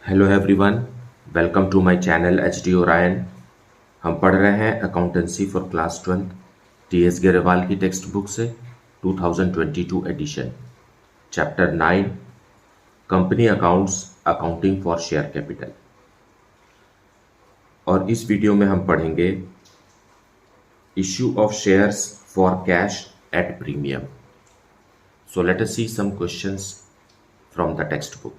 Hello everyone, welcome to my channel H D Orion. हम पढ़ रहे हैं accountancy for class 12 T S Grewal की टेक्स्ट बुक से 2022 edition, chapter 9 company accounts, accounting for share capital. और इस वीडियो में हम पढ़ेंगे issue of shares for cash at premium. So let us see some questions from the text book.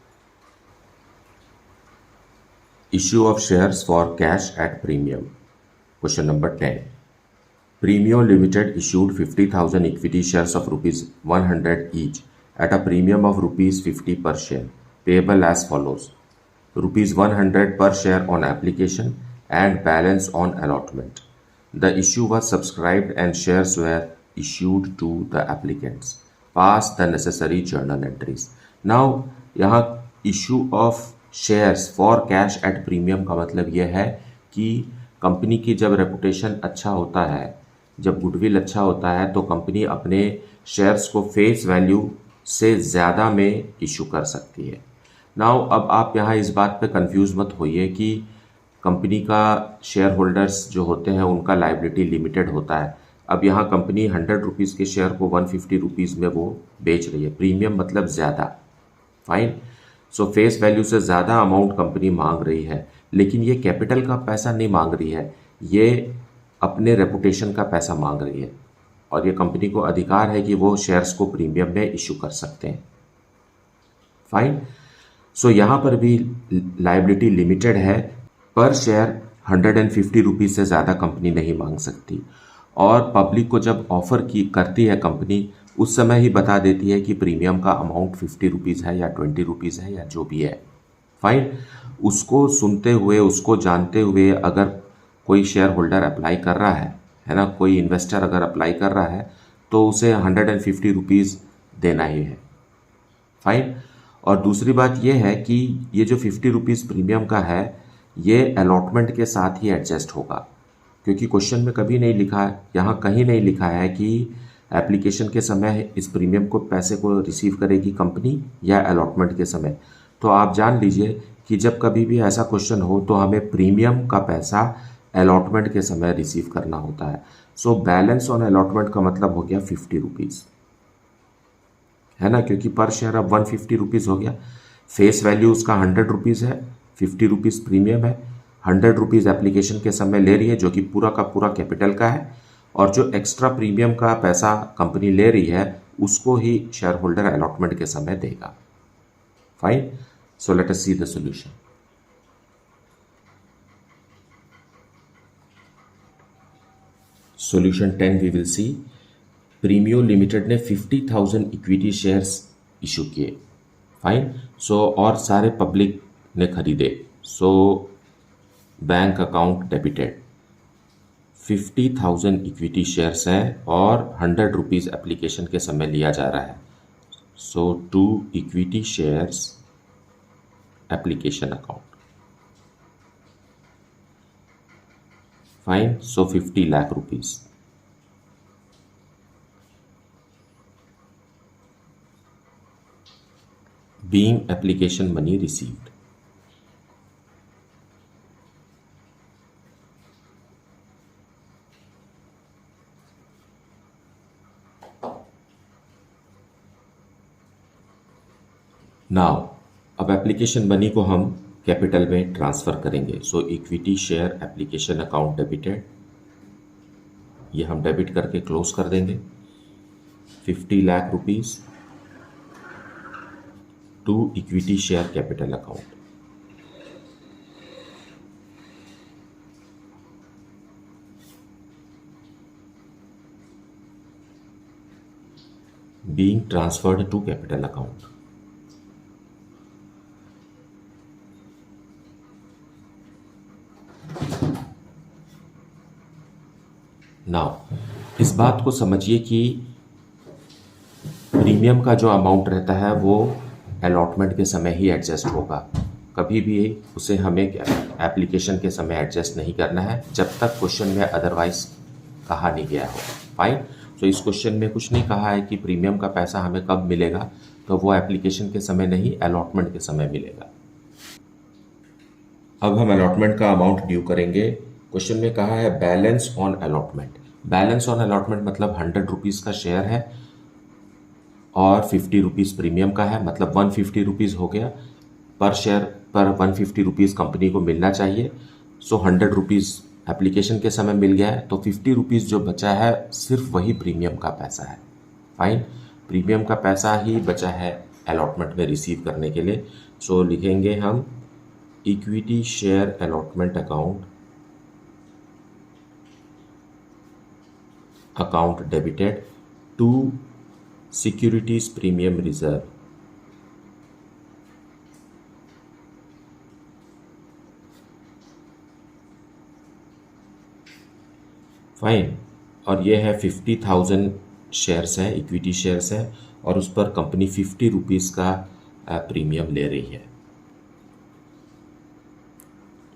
Issue of shares for cash at premium. Question number 10. Premium Limited issued 50,000 equity shares of rupees 100 each at a premium of rupees 50 per share, payable as follows: rupees 100 per share on application and balance on allotment. The issue was subscribed and shares were issued to the applicants. Pass the necessary journal entries. Now, यहाँ issue of shares for cash at premium का मतलब यह है कि company की जब reputation अच्छा होता है, जब गुडविल अच्छा होता है, तो कंपनी अपने शेयर्स को फेस वैल्यू से ज़्यादा में इशू कर सकती है। नाउ अब आप यहाँ इस बात पे कंफ्यूज मत होइए कि कंपनी का शेयर होल्डर्स जो होते हैं उनका लाइबिलिटी लिमिटेड होता है। अब यहाँ कंपनी 100 रुपीज़ के शेयर को 150 रुपीज़ में वो बेच रही है। प्रीमियम मतलब ज़्यादा, फाइन। सो फेस वैल्यू से ज़्यादा अमाउंट कंपनी मांग रही है, लेकिन ये कैपिटल का पैसा नहीं मांग रही है, ये अपने रेपुटेशन का पैसा मांग रही है। और ये कंपनी को अधिकार है कि वो शेयर्स को प्रीमियम में इशू कर सकते हैं, फाइन। सो यहाँ पर भी लाइबिलिटी लिमिटेड है, पर शेयर 150 रुपीज़ से ज़्यादा कंपनी नहीं मांग सकती। और पब्लिक को जब ऑफर की करती है कंपनी, उस समय ही बता देती है कि प्रीमियम का अमाउंट 50 रुपीज़ है या 20 रुपीज़ है या जो भी है, फाइन। उसको सुनते हुए, उसको जानते हुए अगर कोई शेयर होल्डर अप्लाई कर रहा है ना, कोई इन्वेस्टर अगर अप्लाई कर रहा है तो उसे 150 रुपीज़ देना ही है, फाइन। और दूसरी बात यह है कि ये जो 50 रुपीज़ प्रीमियम का है, ये अलॉटमेंट के साथ ही एडजस्ट होगा, क्योंकि क्वेश्चन में कभी नहीं लिखा है, यहाँ कहीं नहीं लिखा है कि एप्लीकेशन के समय इस प्रीमियम को पैसे को रिसीव करेगी कंपनी या अलॉटमेंट के समय। तो आप जान लीजिए कि जब कभी भी ऐसा क्वेश्चन हो तो हमें प्रीमियम का पैसा अलॉटमेंट के समय रिसीव करना होता है। सो बैलेंस ऑन अलॉटमेंट का मतलब हो गया 50 रुपीज़, है ना, क्योंकि पर शेयर अब 150 रुपीज़ हो गया। फेस वैल्यू उसका 100 रुपीज़ है, 50 रुपीज़ प्रीमियम है, 100 रुपीज़ एप्लीकेशन के समय ले रही है, जो कि पूरा का पूरा कैपिटल का है। और जो एक्स्ट्रा प्रीमियम का पैसा कंपनी ले रही है उसको ही शेयर होल्डर अलॉटमेंट के समय देगा, fine. So let us see the solution. Solution 10 we will see. Premio limited ने 50,000 इक्विटी शेयर्स इशू किए, फाइन। सो और सारे पब्लिक ने खरीदे। So bank account debited, 50,000 equity shares हैं और 100 रुपीज़ एप्लीकेशन के समय लिया जा रहा है। So 2 equity shares application account, fine. So 50 lakh rupees. Being application money received. Now अब एप्लीकेशन मनी को हम कैपिटल में ट्रांसफ़र करेंगे। So equity share application account debited, ये हम डेबिट करके क्लोज कर देंगे। 50 lakh rupees to equity share capital account, being transferred to capital account. Now इस बात को समझिए कि प्रीमियम का जो अमाउंट रहता है वो अलॉटमेंट के समय ही एडजस्ट होगा, कभी भी उसे हमें एप्लीकेशन के समय एडजस्ट नहीं करना है जब तक क्वेश्चन में अदरवाइज कहा नहीं गया हो, फाइन। तो इस क्वेश्चन में कुछ नहीं कहा है कि प्रीमियम का पैसा हमें कब मिलेगा, तो वो एप्लीकेशन के समय नहीं, अलॉटमेंट के समय मिलेगा। अब हम अलॉटमेंट का अमाउंट ड्यू करेंगे। क्वेश्चन में कहा है balance on allotment. Balance on allotment मतलब 100 रुपीज़ का शेयर है और 50 रुपीज़ प्रीमियम का है, मतलब 150 रुपीज़ हो गया पर शेयर पर 150 रुपीज़ कंपनी को मिलना चाहिए। सो 100 रुपीज़ एप्लीकेशन के समय मिल गया है, तो 50 रुपीज़ जो बचा है सिर्फ वही प्रीमियम का पैसा है। फाइन, प्रीमियम का पैसा ही बचा है अलॉटमेंट में रिसीव करने के लिए। सो लिखेंगे हम equity share allotment account debited to securities premium reserve fine. और ये है 50,000 शेयर्स है, इक्विटी शेयर्स है, और उस पर कंपनी 50 रुपीज़ का प्रीमियम ले रही है।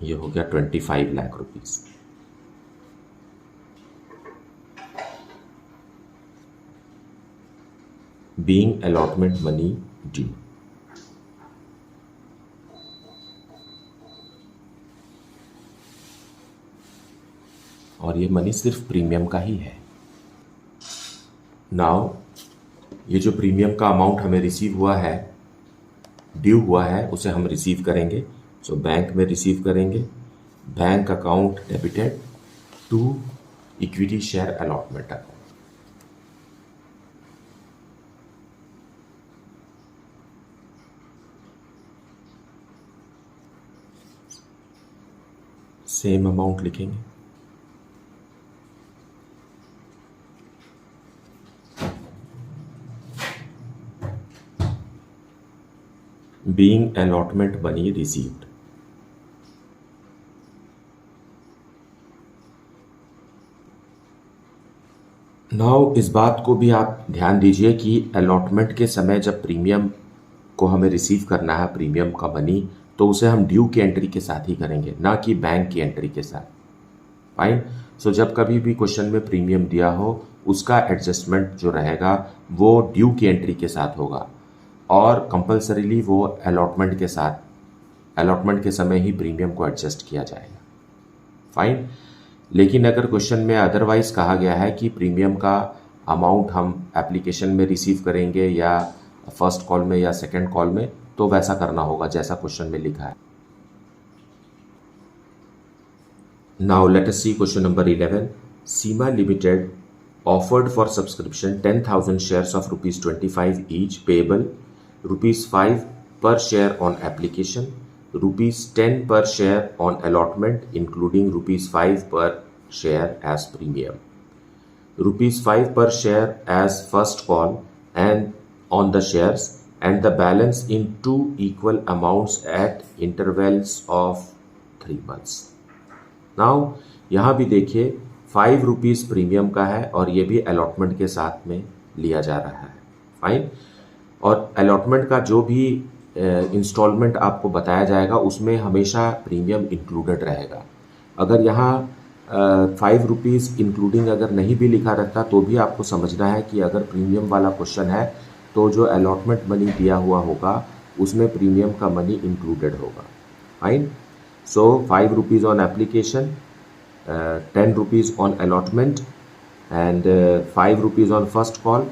ये हो गया 25 lakh rupees. Being allotment money due. और ये मनी सिर्फ प्रीमियम का ही है। नाउ ये जो प्रीमियम का अमाउंट हमें रिसीव हुआ है, ड्यू हुआ है, उसे हम रिसीव करेंगे। सो बैंक में रिसीव करेंगे, bank account debited to equity share allotment account. Same amount लिखेंगे। Being allotment money received. Now इस बात को भी आप ध्यान दीजिए कि अलॉटमेंट के समय जब प्रीमियम को हमें रिसीव करना है, प्रीमियम का मनी, तो उसे हम ड्यू की एंट्री के साथ ही करेंगे, ना कि बैंक की एंट्री के साथ। फाइन। सो जब कभी भी क्वेश्चन में प्रीमियम दिया हो, उसका एडजस्टमेंट जो रहेगा वो ड्यू की एंट्री के साथ होगा, और कंपल्सरीली वो अलॉटमेंट के साथ, अलॉटमेंट के समय ही प्रीमियम को एडजस्ट किया जाएगा। फाइन। लेकिन अगर क्वेश्चन में अदरवाइज कहा गया है कि प्रीमियम का अमाउंट हम एप्लीकेशन में रिसीव करेंगे या फर्स्ट कॉल में या सेकंड कॉल में, तो वैसा करना होगा जैसा क्वेश्चन में लिखा है। Now let us see question number 11। Seema limited offered for subscription 10,000 shares of rupees 25 each, payable rupees 5 per share on application, rupees 10 per share on allotment, including rupees 5 per share as premium, rupees 5 per share as first call and on the shares, and the balance in two equal amounts at intervals of 3 months. Now यहाँ भी देखिए 5 rupees premium का है और ये भी allotment के साथ में लिया जा रहा है। फाइन। और अलॉटमेंट का जो भी इंस्टॉलमेंट आपको बताया जाएगा उसमें हमेशा प्रीमियम इंक्लूडेड रहेगा। अगर यहाँ 5 रुपीज़ इंक्लूडिंग अगर नहीं भी लिखा रहता तो भी आपको समझना है कि अगर प्रीमियम वाला क्वेश्चन है तो जो अलॉटमेंट मनी दिया हुआ होगा उसमें प्रीमियम का मनी इंक्लूडेड होगा। Fine. So 5 rupees on application, 10 rupees on allotment and 5 rupees on first call,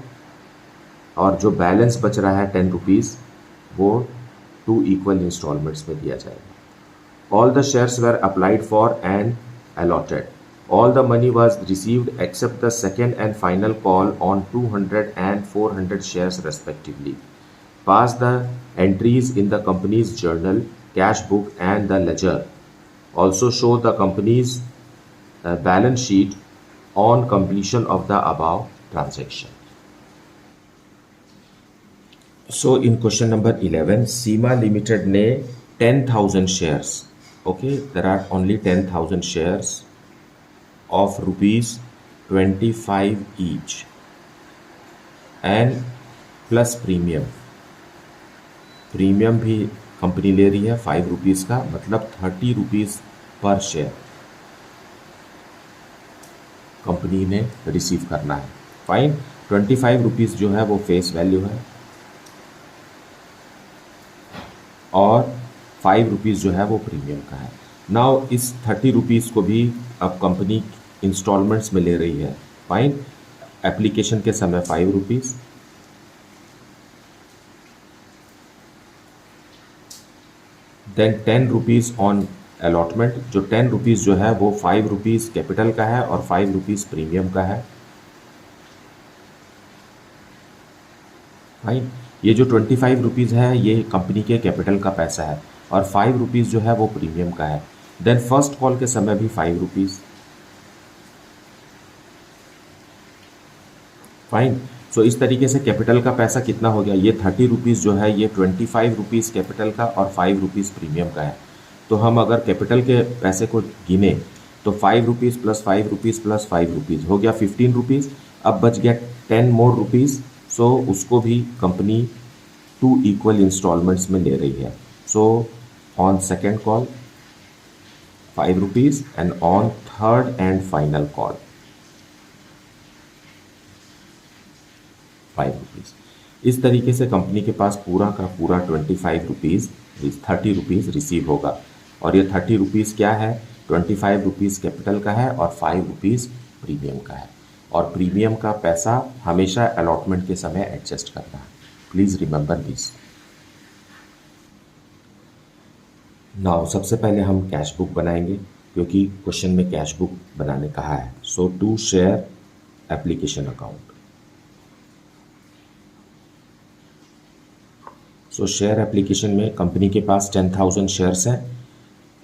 और जो बैलेंस बच रहा है 10 रुपीज़ वो 2 इक्वल इंस्टॉलमेंट्स में दिया जाएगा। All the shares were applied for and allotted. All the money was received except the second and final call on 200 and 400 shares respectively. Pass the entries in the company's journal, cash book and the ledger. Also show the company's balance sheet on completion of the above transaction. So in question number 11, Seema Limited ने 10,000 shares, okay, there are only 10,000 shares of rupees 25 each and plus premium भी company ले रही है 5 rupees का, मतलब 30 rupees पर share company ने receive करना है। फाइन। 25 रुपीज़ जो है वो फेस वैल्यू है और ₹5 जो है वो प्रीमियम का है। नाउ इस ₹30 को भी अब कंपनी इंस्टॉलमेंट्स में ले रही है। फाइन, एप्लीकेशन के समय ₹5, देन ₹10 ऑन अलॉटमेंट, जो ₹10 जो है वो ₹5 कैपिटल का है और ₹5 प्रीमियम का है। फाइन, ये जो ₹25 है ये कंपनी के कैपिटल का पैसा है और ₹5 जो है वो प्रीमियम का है। देन फर्स्ट कॉल के समय भी ₹5। फाइन, सो इस तरीके से कैपिटल का पैसा कितना हो गया, ये ₹30 जो है ये ₹25 कैपिटल का और ₹5 प्रीमियम का है। तो हम अगर कैपिटल के पैसे को गिने तो ₹5 प्लस ₹5 प्लस ₹5 हो गया ₹15। अब बच गया 10 मोर रुपीज़, सो उसको भी कंपनी 2 इक्वल इंस्टॉलमेंट्स में ले रही है। So on second call ₹5 and on third and final call ₹5। इस तरीके से कंपनी के पास पूरा का पूरा ₹30 रिसीव होगा और ये ₹30 क्या है, ₹25 कैपिटल का है और ₹5 प्रीमियम का है और प्रीमियम का पैसा हमेशा अलॉटमेंट के समय एडजस्ट करना है। Please remember this. नाउ सबसे पहले हम कैश बुक बनाएंगे क्योंकि क्वेश्चन में कैश बुक बनाने कहा है। So to share application account. So share application में कंपनी के पास 10,000 शेयर्स हैं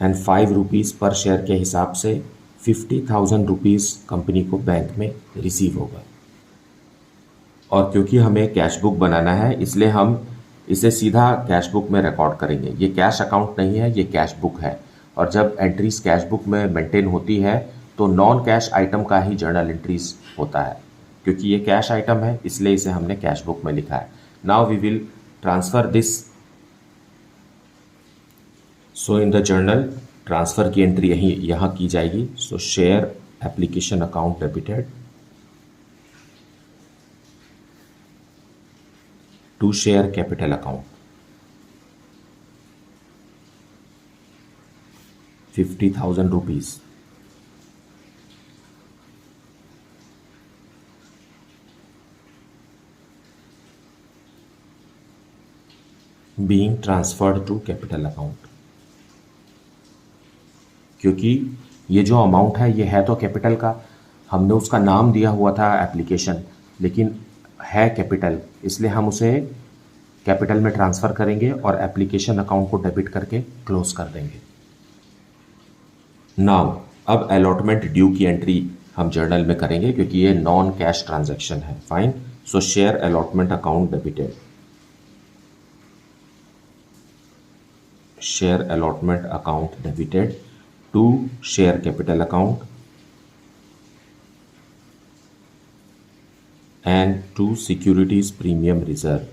एंड ₹5 पर शेयर के हिसाब से ₹50,000 कंपनी को बैंक में रिसीव होगा। और क्योंकि हमें कैश बुक बनाना है इसलिए हम इसे सीधा कैश बुक में रिकॉर्ड करेंगे। ये कैश अकाउंट नहीं है, ये कैश बुक है और जब एंट्रीज कैश बुक में मेंटेन होती है तो नॉन कैश आइटम का ही जर्नल एंट्रीज होता है। क्योंकि ये कैश आइटम है इसलिए इसे हमने कैश बुक में लिखा है। Now we will transfer this. So in the journal transfer की एंट्री यहाँ की जाएगी। So share application account debited to share capital account ₹50,000 being transferred to capital account. क्योंकि ये जो अमाउंट है ये है तो कैपिटल का, हमने उसका नाम दिया हुआ था एप्लीकेशन, लेकिन है कैपिटल इसलिए हम उसे कैपिटल में ट्रांसफ़र करेंगे और एप्लीकेशन अकाउंट को डेबिट करके क्लोज कर देंगे। नाउ अब अलॉटमेंट ड्यू की एंट्री हम जर्नल में करेंगे क्योंकि ये नॉन कैश ट्रांजैक्शन है। Fine, so share allotment account debited, share allotment account debited to share capital account and to securities premium reserve।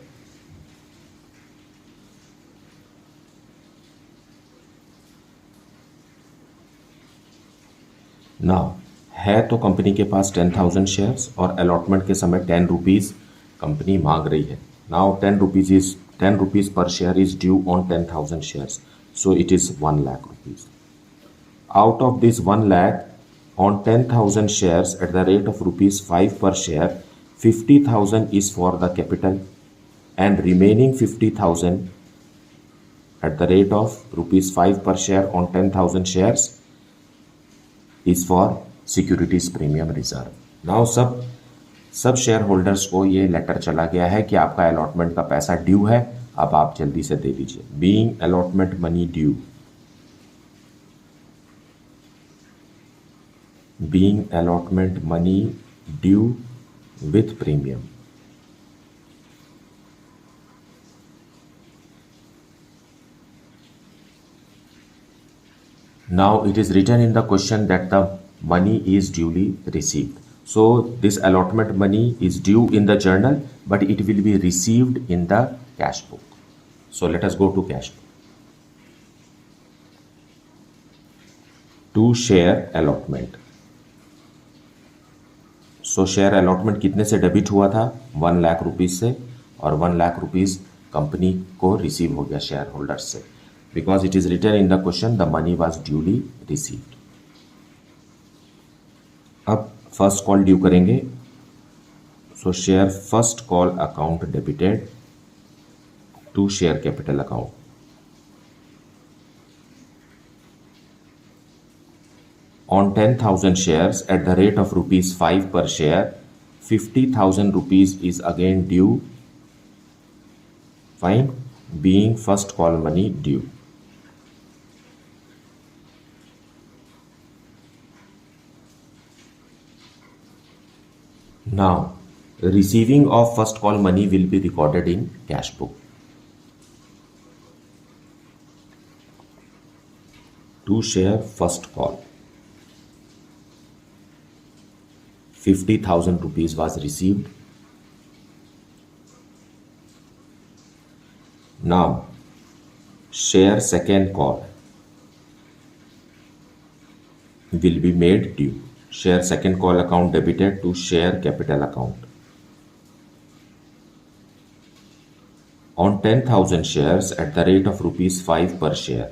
Now है तो कंपनी के पास 10,000 शेयर्स और अलॉटमेंट के समय ₹10 कंपनी मांग रही है। नाउ ₹10 पर share is due on 10,000 shares, so it is ₹1,00,000। Out of this 1,00,000 on 10,000 shares at the rate of ₹5 per share, 50,000 is for the capital and remaining 50,000 at the rate of ₹5 per share on 10,000 shares is for securities premium reserve। Now सब share holders को ये letter चला गया है कि आपका allotment का पैसा ड्यू है, अब आप जल्दी से दे दीजिए। Being allotment money due, being allotment money due with premium। Now it is written in the question that the money is duly received. So this allotment money is due in the journal, but it will be received in the cash book. So let us go to cash book. To share allotment। So share allotment कितने से debit हुआ था, ₹1,00,000 से, और ₹1,00,000 company को receive हो गया share holder से। because it is written in the question the money was duly received. अब फर्स्ट कॉल ड्यू करेंगे, so share first call account debited to share capital account. On 10,000 shares at the rate of rupees 5 per share, 50,000 rupees is again due. Fine, being first call money due. Now, receiving of first call money will be recorded in cash book. To share first call, 50,000 rupees was received. Now, share second call will be made due. Share second call account debited to share capital account. On 10,000 shares at the rate of rupees 5 per share,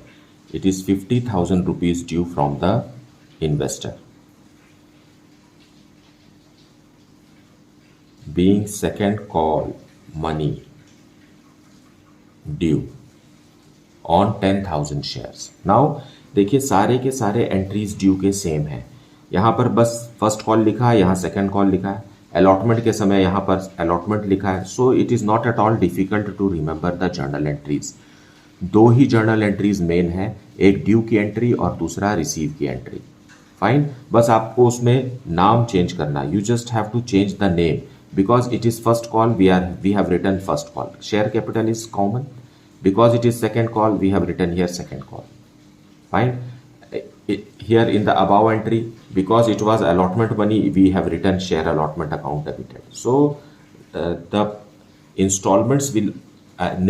it is 50,000 rupees due from the investor. Being second call money due on 10,000 shares. Now देखिए सारे के सारे entries due के same हैं. यहाँ पर बस first call लिखा है, यहाँ सेकंड कॉल लिखा है, अलॉटमेंट के समय यहाँ पर अलॉटमेंट लिखा है. So it is not at all difficult to remember the journal entries. दो ही जर्नल एंट्रीज मेन है, एक ड्यू की एंट्री और दूसरा रिसीव की एंट्री. फाइन, बस आपको उसमें नाम चेंज करना. You just have to change the name because it is first call. We have written first call. Share capital is common. Because it is second call, we have written here second call. Fine. Here in the above entry, because it was allotment money, we have written share allotment account debited. So the installments will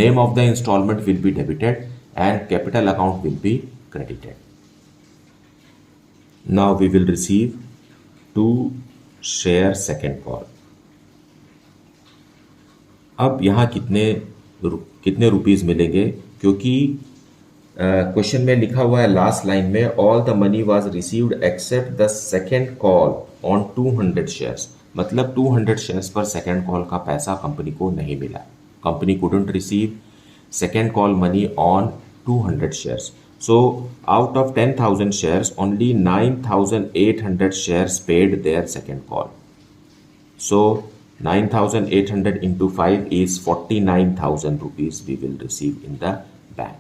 name of the installment will be debited and capital account will be credited. Now we will receive to share second call. अब यहाँ कितने rupees मिलेंगे, क्योंकि question में लिखा हुआ है last line में all the money was received accept the second call on 200 shares. मतलब 200 शेयर्स पर सेकेंड कॉल का पैसा कंपनी को नहीं मिला. Company couldn't receive second call money on 200 shares. So out of 10,000 shares only 9,800 shares paid their second call. So 9,800 into 5 is 49,000 rupees we will receive in the bank.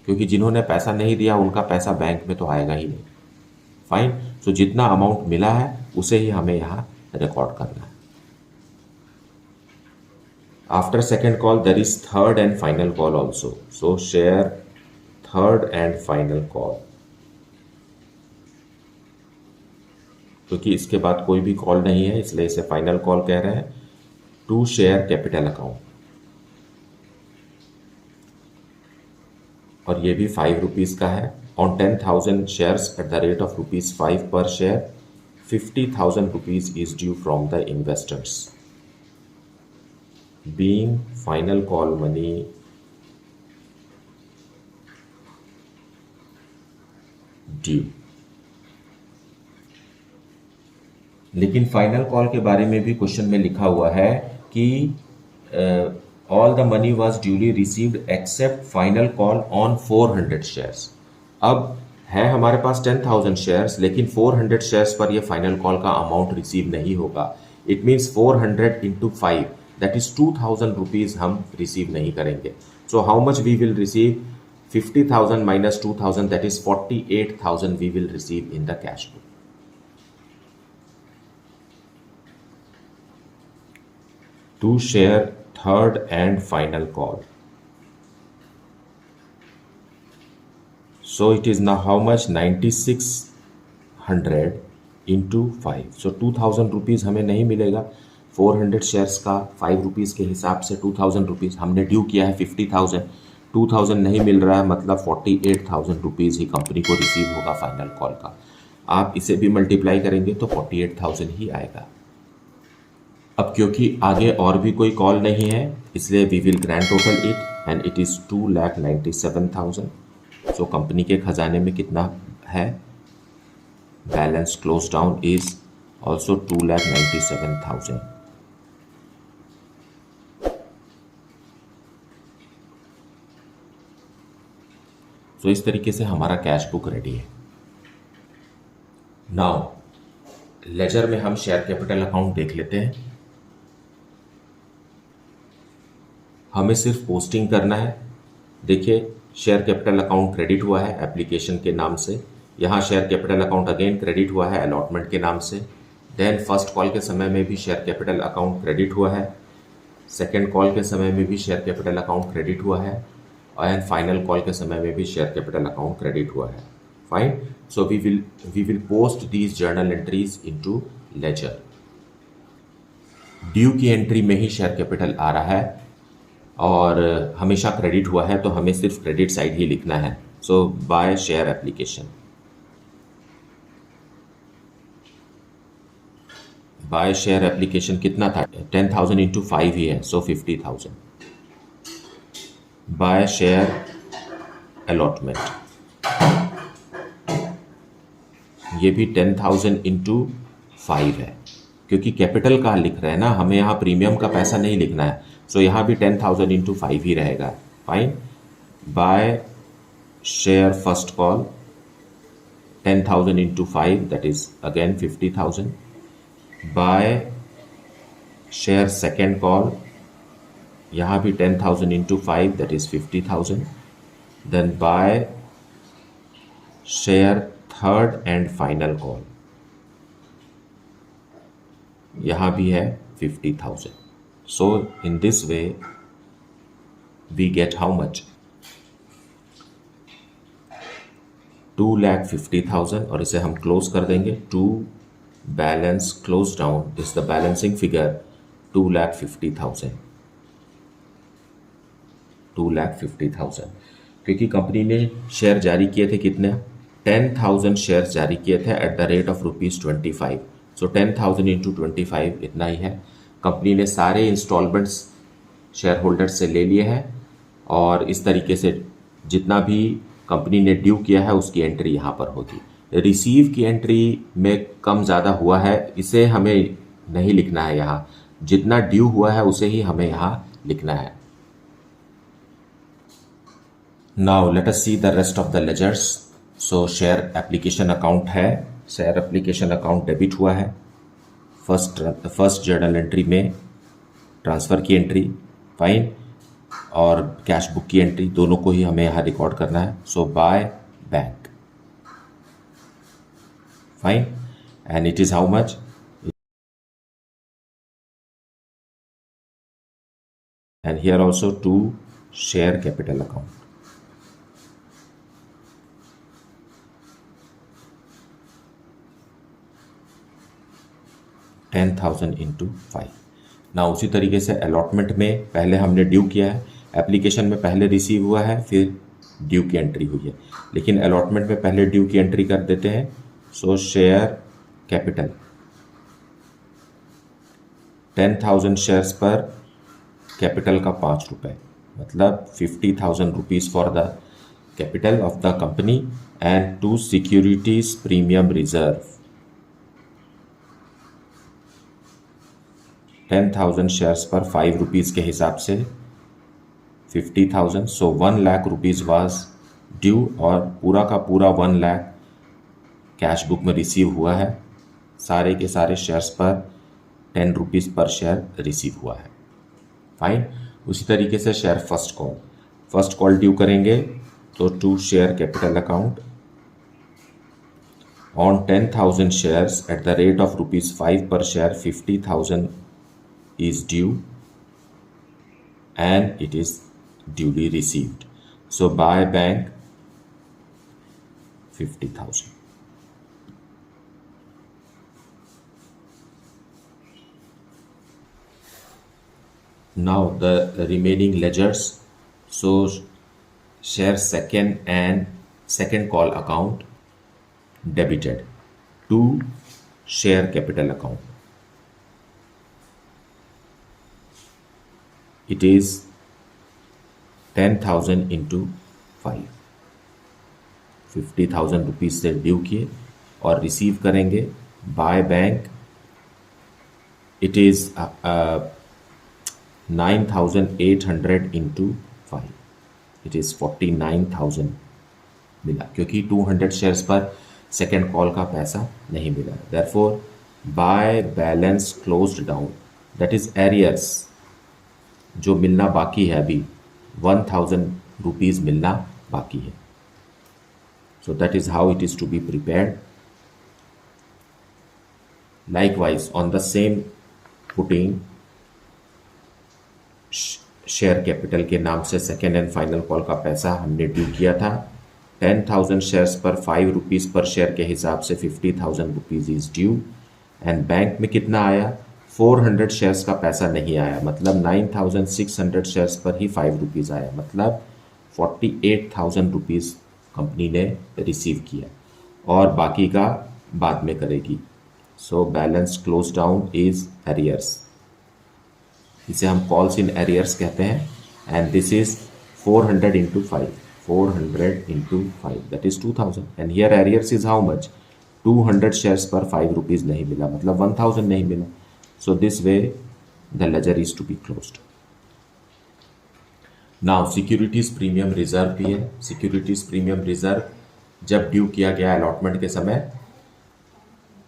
क्योंकि जिन्होंने पैसा नहीं दिया उनका पैसा बैंक में तो आएगा ही नहीं. फाइन, सो जितना अमाउंट मिला है उसे ही हमें यहाँ रिकॉर्ड करना है. After second call there is third and final call also. So share third and final call. क्योंकि इसके बाद कोई भी कॉल नहीं है इसलिए इसे फाइनल कॉल कह रहे हैं. टू शेयर कैपिटल अकाउंट, और ये भी 5 रुपीज का है. On 10,000 shares at the rate of rupees 5 per share, 50,000 rupees is due from the investors. Being final call money due. लेकिन फाइनल कॉल के बारे में भी क्वेश्चन में लिखा हुआ है कि all the money was duly received accept final call on 400 shares. अब है हमारे पास 10,000 शेयर्स, लेकिन 400 शेयर्स पर ये फाइनल कॉल का अमाउंट रिसीव नहीं होगा. It means 400 into 5 that is 2,000 rupees हम रिसीव नहीं करेंगे. So how much we will receive? 50,000 minus 2,000 that is 48,000 we will receive in the cash book. To share third and final call. So it is now how much? 9,600 into 5. So 2,000 rupees हमें नहीं मिलेगा. 400 shares का 5 rupees के हिसाब से 2,000 rupees हमने due किया है 50,000. 2,000 नहीं मिल रहा है, मतलब 48,000 रुपीज़ ही कंपनी को रिसीव होगा फाइनल कॉल का. आप इसे भी मल्टीप्लाई करेंगे तो 48,000 ही आएगा. अब क्योंकि आगे और भी कोई कॉल नहीं है इसलिए we will grand total it and it is 2,97,000 so company के खजाने में कितना है? Balance close down is also 2,97,000। तो इस तरीके से हमारा कैश बुक रेडी है। नाउ लेजर में हम शेयर कैपिटल अकाउंट देख लेते हैं। हमें सिर्फ पोस्टिंग करना है। देखिए शेयर कैपिटल अकाउंट क्रेडिट हुआ है एप्लीकेशन के नाम से। यहाँ share capital account again credit हुआ है अलॉटमेंट के नाम से। देन फर्स्ट कॉल के समय में भी शेयर कैपिटल अकाउंट क्रेडिट हुआ है, सेकेंड कॉल के समय में भी शेयर कैपिटल अकाउंट क्रेडिट हुआ है, एंड फाइनल कॉल के समय में भी शेयर कैपिटल अकाउंट क्रेडिट हुआ है। Fine. So we will post these journal entries into ledger. Due की एंट्री में ही शेयर कैपिटल आ रहा है और हमेशा क्रेडिट हुआ है, तो हमें सिर्फ क्रेडिट साइड ही लिखना है। So by share application, by share application कितना था? 10,000 इंटू 5 ही है, सो 50,000। बाय शेयर अलॉटमेंट, ये भी 10,000 इंटू 5 है, क्योंकि कैपिटल का लिख रहे हैं ना, हमें यहाँ प्रीमियम का पैसा नहीं लिखना है। सो यहाँ भी 10,000 इंटू 5 ही रहेगा। Fine. By share first call 10,000 into 5, that is again 50,000। By share second call, यहाँ भी 10,000 into 5, that is 50,000। Then by share third and final call, यहाँ भी है 50,000। So in this way we get how much? 2,50,000, और इसे हम close कर देंगे। To balance close down is the balancing figure 2,50,000। 2,50,000, क्योंकि कंपनी ने शेयर जारी किए थे कितने? 10,000 शेयर जारी किए थे eight the rate of ₹25। So 10,000 into 25 इतना ही है। कंपनी ने सारे इंस्टॉलमेंट्स शेयर होल्डर से ले लिए हैं, और इस तरीके से जितना भी कंपनी ने ड्यू किया है उसकी एंट्री यहाँ पर होगी। रिसीव की एंट्री में कम ज़्यादा हुआ है, इसे हमें नहीं लिखना है यहाँ। जितना ड्यू हुआ है उसे ही हमें यहाँ लिखना है। Now let us see the rest of the ledgers. So share application account है, शेयर एप्लीकेशन अकाउंट डेबिट हुआ है। फर्स्ट जर्नल एंट्री में ट्रांसफ़र की एंट्री, फाइन, और कैश बुक की एंट्री, दोनों को ही हमें यहाँ रिकॉर्ड करना है। So by bank, fine, and it is how much? And here also to share capital account, $10,000 into 5। ना उसी तरीके से अलॉटमेंट में पहले हमने ड्यू किया है, एप्लीकेशन में पहले रिसीव हुआ है, फिर ड्यू की एंट्री हुई है, लेकिन अलॉटमेंट में पहले ड्यू की एंट्री कर देते हैं। सो शेयर कैपिटल 10,000 शेयर्स पर कैपिटल का ₹5, मतलब 50,000 rupees for the capital of the company and to securities premium reserve. 10,000 shares पर ₹5 के हिसाब से 50,000, so 1 lakh rupees was due, और पूरा का पूरा 1 लाख कैश बुक में रिसीव हुआ है। सारे के सारे शेयर्स पर ₹10 पर शेयर रिसीव हुआ है। फाइन। उसी तरीके से शेयर फर्स्ट कॉल ड्यू करेंगे, तो to share capital account on 10,000 shares at the rate of ₹5 per share, 50,000 is due and it is duly received. So by bank 50,000. Now the remaining ledgers. So share second call account debited to share capital account. It is 10,000 into 5. 50,000 rupees से due किए और receive करेंगे by bank. It is 9,800 into 5, it is 49,000 मिला, क्योंकि 200 shares पर second call का पैसा नहीं मिला। Therefore by balance closed down, that is arrears, जो मिलना बाकी है अभी 1,000 रुपीज़ मिलना बाकी है। So that is how it is to be prepared. Likewise, on the same footing, share capital के नाम से सेकेंड एंड फाइनल कॉल का पैसा हमने ड्यू किया था। 10,000 शेयर्स पर 5 रुपीज़ पर शेयर के हिसाब से 50,000 rupees is due. And bank में कितना आया? 400 शेयर्स का पैसा नहीं आया, मतलब 9,600 शेयर्स पर ही 5 रुपीज़ आया, मतलब 48,000 रुपीज़ कंपनी ने रिसीव किया और बाकी का बाद में करेगी। So balance close down is arrears, इसे हम कॉल्स इन एरियर्स कहते हैं। And this is 400 into 5, 400 into 5 that is 2,000। And here arrears is how much? 200 shares पर 5 रुपीज़ नहीं मिला, मतलब 1,000 नहीं मिला। So this way the ledger is to be closed. Now securities premium reserve भी है। सिक्योरिटीज प्रीमियम रिजर्व जब due किया गया अलॉटमेंट के समय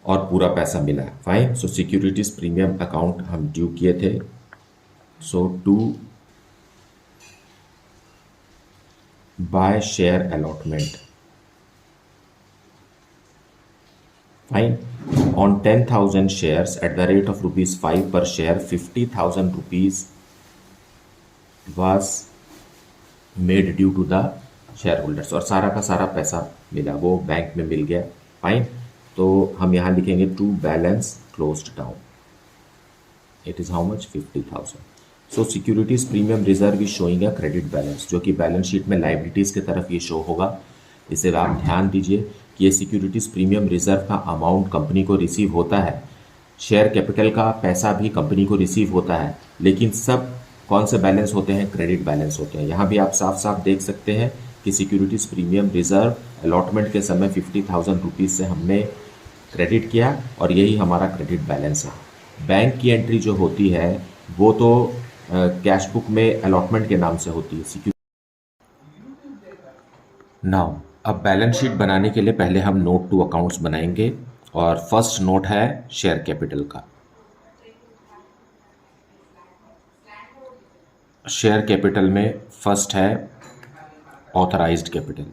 और पूरा पैसा मिला, fine. So securities premium account हम ड्यू किए थे, so to buy share allotment, fine, on 10,000 shares at the rate of ₹5 per share 50,000 rupees was made due to the shareholders, और सारा का सारा पैसा मिला, वो बैंक में मिल गया, फाइन। तो हम यहाँ लिखेंगे to balance closed down, it is how much? 50,000। So securities premium reserve is showing a credit balance, जो कि बैलेंस शीट में लाइबिलिटीज़ की तरफ ये शो होगा। इसे आप ध्यान दीजिए कि ये सिक्योरिटीज प्रीमियम रिजर्व का अमाउंट कंपनी को रिसीव होता है, शेयर कैपिटल का पैसा भी कंपनी को रिसीव होता है, लेकिन सब कौन से बैलेंस होते हैं? क्रेडिट बैलेंस होते हैं। यहाँ भी आप साफ साफ देख सकते हैं कि सिक्योरिटीज प्रीमियम रिजर्व अलॉटमेंट के समय 50,000 रुपीज़ से हमने क्रेडिट किया और यही हमारा क्रेडिट बैलेंस है। बैंक की एंट्री जो होती है वो तो कैश बुक में अलॉटमेंट के नाम से होती है। नाउ अब बैलेंस शीट बनाने के लिए पहले हम नोट टू अकाउंट्स बनाएंगे, और फर्स्ट नोट है शेयर कैपिटल का। शेयर कैपिटल में फर्स्ट है ऑथराइज्ड कैपिटल।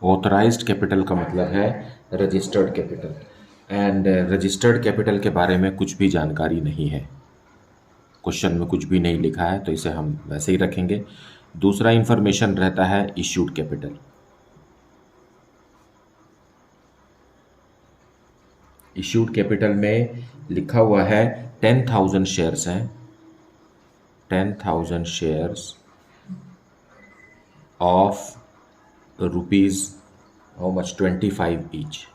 ऑथराइज्ड कैपिटल का मतलब है registered capital, and registered capital के बारे में कुछ भी जानकारी नहीं है, क्वेश्चन में कुछ भी नहीं लिखा है, तो इसे हम वैसे ही रखेंगे। दूसरा इंफॉर्मेशन रहता है इश्यूड कैपिटल। इश्यूड कैपिटल में लिखा हुआ है 10,000 शेयर्स हैं, 10,000 shares of rupees how much? 25 each,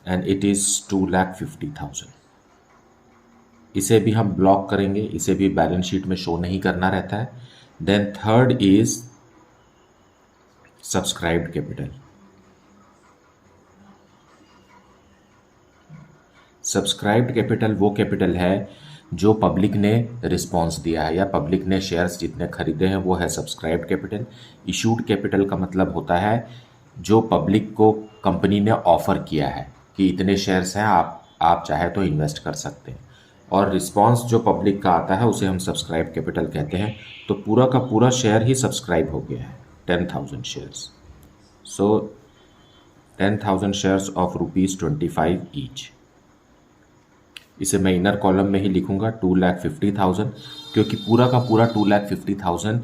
and it is 2,50,000। इसे भी हम ब्लॉक करेंगे, इसे भी बैलेंस शीट में शो नहीं करना रहता है। Then third is subscribed capital. Subscribed capital वो कैपिटल है जो पब्लिक ने रिस्पॉन्स दिया है या पब्लिक ने शेयर्स जितने खरीदे हैं, वो है सब्सक्राइब्ड कैपिटल। इशूड कैपिटल का मतलब होता है जो पब्लिक को कंपनी ने ऑफर किया है कि इतने शेयर्स हैं, आप चाहे तो इन्वेस्ट कर सकते हैं, और रिस्पॉन्स जो पब्लिक का आता है उसे हम सब्सक्राइब कैपिटल कहते हैं। तो पूरा का पूरा शेयर ही सब्सक्राइब हो गया है, 10,000 shares. So 10,000 shares of ₹25 each. इसे मैं इनर कॉलम में ही लिखूंगा 2,50,000, क्योंकि पूरा का पूरा 2,50,000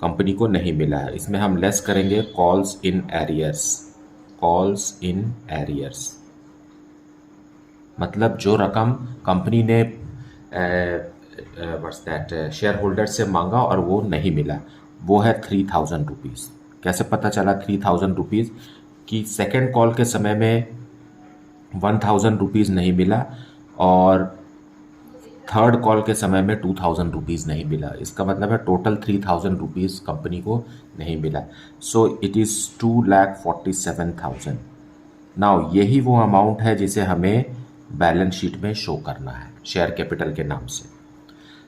कंपनी को नहीं मिला है। इसमें हम लेस करेंगे calls in arrears, calls in arrears, मतलब जो रकम कंपनी ने व्हाट्स दैट शेयर होल्डर से मांगा और वो नहीं मिला, वो है 3,000 रुपीज़। कैसे पता चला 3,000 रुपीज़? कि सेकेंड कॉल के समय में 1,000 रुपीज़ नहीं मिला और थर्ड कॉल के समय में 2000 रुपीज़ नहीं मिला, इसका मतलब है टोटल 3000 रुपीज़ कंपनी को नहीं मिला। सो इट इज़ 2,47,000। नाउ यही वो अमाउंट है जिसे हमें बैलेंस शीट में शो करना है शेयर कैपिटल के नाम से।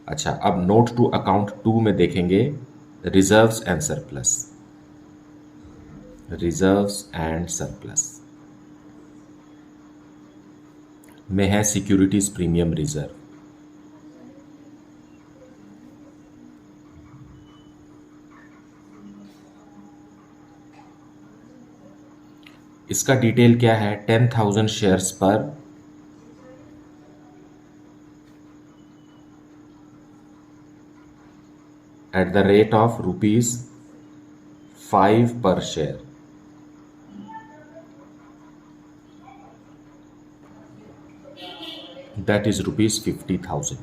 अच्छा, अब नोट टू अकाउंट 2 में देखेंगे reserves and surplus. Reserves and surplus में है सिक्योरिटीज प्रीमियम रिजर्व। इसका डिटेल क्या है? 10,000 शेयर्स पर eight the rate of ₹5 per share, that is ₹50,000।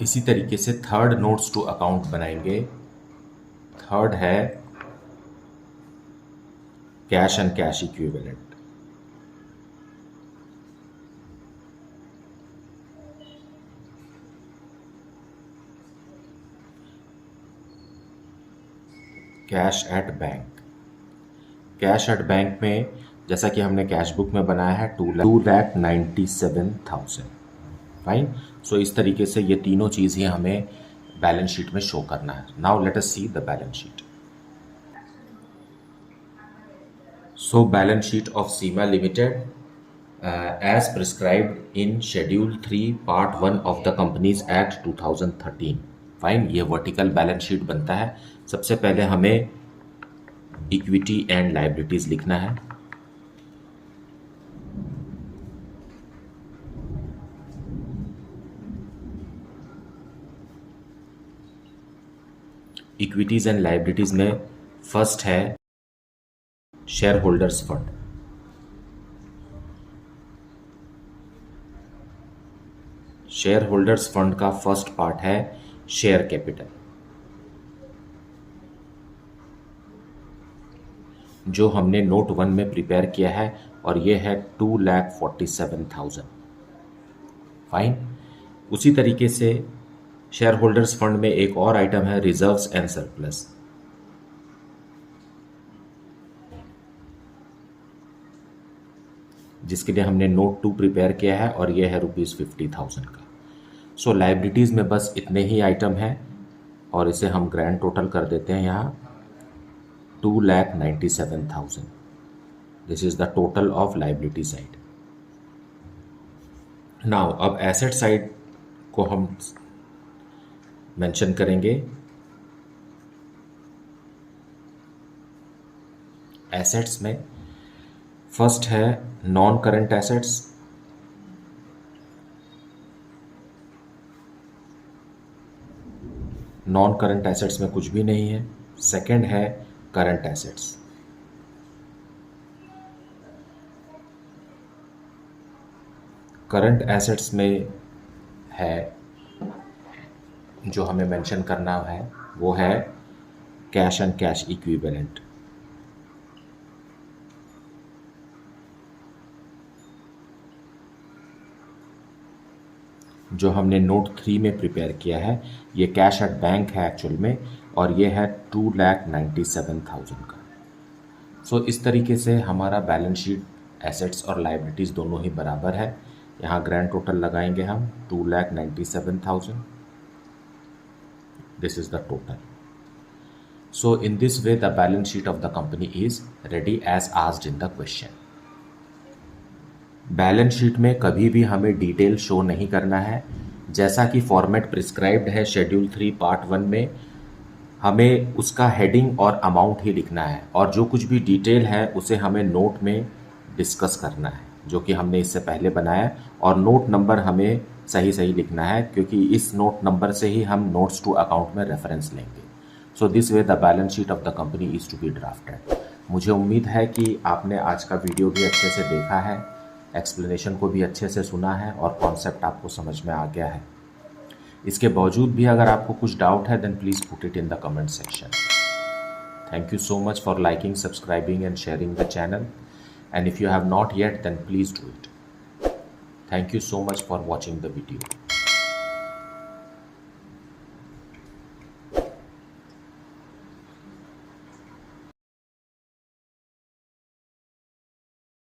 इसी तरीके से थर्ड नोट्स टू अकाउंट बनाएंगे। थर्ड है cash and cash equivalent. Cash at bank. Cash at bank में जैसा कि हमने कैश बुक में बनाया है 2,97,000। फाइन। सो इस तरीके से ये तीनों चीज़ ही हमें बैलेंस शीट में शो करना है। Now let us see the balance sheet. So balance sheet of Seema limited as prescribed in Schedule 3 Part 1 of the Companies Act 2013। Fine, ये वर्टिकल बैलेंस शीट बनता है। सबसे पहले हमें इक्विटी एंड लायबिलिटीज लिखना है। इक्विटीज एंड लायबिलिटीज में first है share holders fund. Share holders fund का फर्स्ट पार्ट है शेयर कैपिटल, जो हमने नोट 1 में प्रिपेयर किया है, और ये है 2,47,000। फाइन। उसी तरीके से शेयर होल्डर्स फंड में एक और आइटम है रिजर्व्स एंड सरप्लस, जिसके लिए हमने नोट 2 प्रिपेयर किया है, और ये है ₹50,000 का। सो लायबिलिटीज़ में बस इतने ही आइटम हैं, और इसे हम ग्रैंड टोटल कर देते हैं यहाँ 2,97,000। This is the total of liability side. Now अब एसेट साइड को हम मेंशन करेंगे। एसेट्स में फर्स्ट है non current assets. Non current assets में कुछ भी नहीं है। सेकंड है करंट एसेट्स। करंट एसेट्स में है जो हमें मेंशन करना है, वो है कैश एंड कैश इक्विवेलेंट। जो हमने नोट 3 में प्रिपेयर किया है, ये कैश एट बैंक है एक्चुअल में, और ये है 2,97,000 का। सो इस तरीके से हमारा बैलेंस शीट एसेट्स और लायबिलिटीज़ दोनों ही बराबर है। यहाँ ग्रैंड टोटल लगाएंगे हम 2,97,000। This is the total. So in this way the balance sheet of the company is ready as asked in the question. Balance sheet में कभी भी हमें डिटेल शो नहीं करना है। जैसा कि फॉर्मेट प्रिस्क्राइब्ड है शेड्यूल 3 पार्ट 1 में, हमें उसका हेडिंग और अमाउंट ही लिखना है, और जो कुछ भी डिटेल है उसे हमें नोट में डिस्कस करना है, जो कि हमने इससे पहले बनाया। और नोट नंबर हमें सही सही लिखना है, क्योंकि इस नोट नंबर से ही हम नोट्स टू अकाउंट में रेफरेंस लेंगे। So this way the balance sheet of the company is to be drafted. मुझे उम्मीद है कि आपने आज का वीडियो भी अच्छे से देखा है, एक्सप्लेनेशन को भी अच्छे से सुना है, और कॉन्सेप्ट आपको समझ में आ गया है। इसके बावजूद भी अगर आपको कुछ डाउट है, then please put it in the comment section. Thank you so much for liking, subscribing and sharing the channel, and if you have not yet, then please do it. Thank you so much for watching the video.